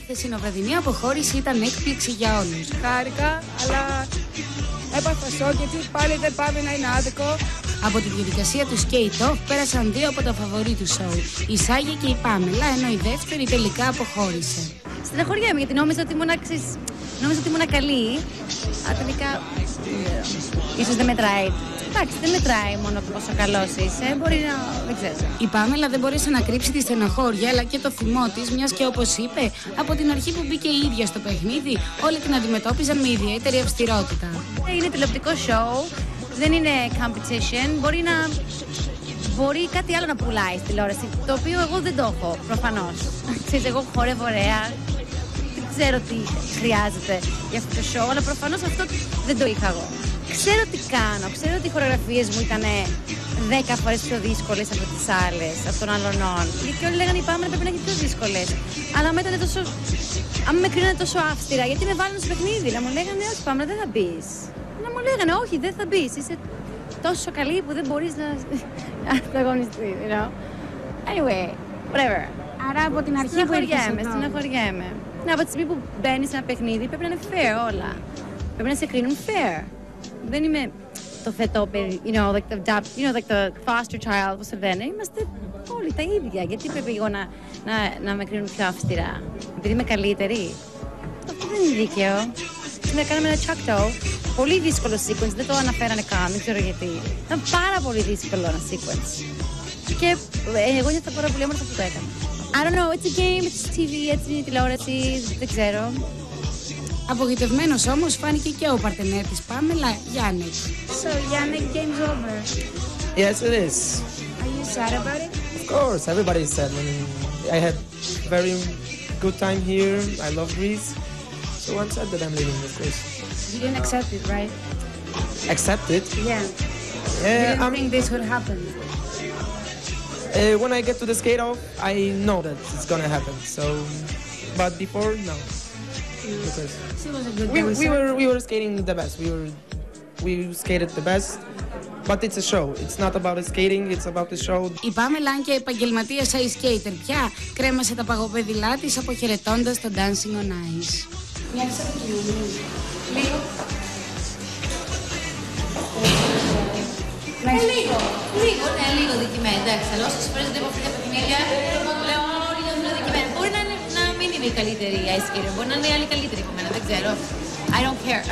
χθεσινοβραδινή αποχώρηση ήταν έκπληξη για όλους. Χάρηκα, αλλά έπαθα σοκ γιατί πάλι δεν πάμε να είναι άδικο. Από τη διαδικασία του skate-off πέρασαν δύο από τα φαβορί του σοου, η Σάγια και η Πάμελα, ενώ η δεύτερη τελικά αποχώρησε. Στεναχωριέμαι γιατί νόμιζα ότι ήμουν καλή, αλλά τελικά ίσως δεν μετράει. Εντάξει, δεν μετράει μόνο το πόσο καλός είσαι, μπορεί να... δεν ξέρω. Η Πάμελα δεν μπορούσε να κρύψει τη στενοχώρια αλλά και το θυμό της, μιας και όπως είπε, από την αρχή που μπήκε η ίδια στο παιχνίδι, όλοι την αντιμετώπιζαν με ιδιαίτερη αυστηρότητα. Είναι τηλεοπτικό show, δεν είναι competition, μπορεί κάτι άλλο να πουλάει στη τηλεόραση, το οποίο εγώ δεν το έχω, προφανώς. Ξέρεις, εγώ χορεύω ωραία, δεν ξέρω τι χρειάζεται για αυτό το show, αλλά προφανώς αυτό δεν το είχα εγώ. Ξέρω τι κάνω, ξέρω ότι οι χορογραφίες μου ήταν 10 φορές πιο δύσκολες από τις άλλες, από των άλλων. Και όλοι λέγανε οι Πάμελα πρέπει να είναι πιο δύσκολες. Αλλά άμα με κρίνανε τόσο αυστηρά, γιατί με βάλανε στο παιχνίδι, να μου λέγανε όχι Πάμελα δεν θα μπεις. Να μου λέγανε όχι δεν θα μπεις, είσαι τόσο καλή που δεν μπορείς να ανταγωνιστείς, you know. Anyway, whatever. Άρα από την αρχή που ήρθες εδώ. Στεναχωριέμαι. Από τη στιγμή που μπαίνεις σε ένα παιχνίδι πρέπει να είναι fair όλα. Πρέπει να σε κρίνουν fair. Δεν είμαι το θετό παιδί, like the foster child, όπως λένε. Είμαστε όλοι τα ίδια. Γιατί πρέπει εγώ να με κρίνουν πιο αυστηρά? Επειδή είμαι καλύτερη? Αυτό δεν είναι δίκαιο. Κάναμε ένα τσάκτο. Πολύ δύσκολο sequence, δεν το αναφέρανε καν, δεν ξέρω γιατί. Ήταν πάρα πολύ δύσκολο ένα sequence. Και εγώ νιώθω πάρα πολύ όμορφα που το έκανα. I don't know, it's a game, it's TV, έτσι είναι τηλεόραση, δεν ξέρω. Απογοητευμένος όμως φάνηκε και ο παρτενέρ της Πάμελα, Γιάννη. So, Yannick, game's over. Yes, it is. Are you sad about it? Of course, everybody is sad. I had very good time here. I love Greece. So I'm sad that I'm leaving, of course. You didn't accept it, right? Accept it? Yeah. Yeah, You didn't think this would happen? When I get to the skate off, I know that it's gonna happen. So, but before, no. Because She was a good we were skating the best. We skated the best. But it's a show. It's not about the skating, it's about the show. Η Πάμελα, αν και επαγγελματίας ice skater πια, κρέμασε τα παγοπέδιλά της αποχαιρετώντας το Dancing on Ice. Μοιάζει σαν κοινωνία. Λίγο. Λίγο δικημένη. Εντάξει, αλλά όσες φορές δεν έχω αυτή τα παιχνίδια, λέω όλοι νιώθουν δικημένοι. Μπορεί να μην είμαι η καλύτερη ice skater, μπορεί να είναι η άλλη καλύτερη από μένα, δεν ξέρω. I don't care.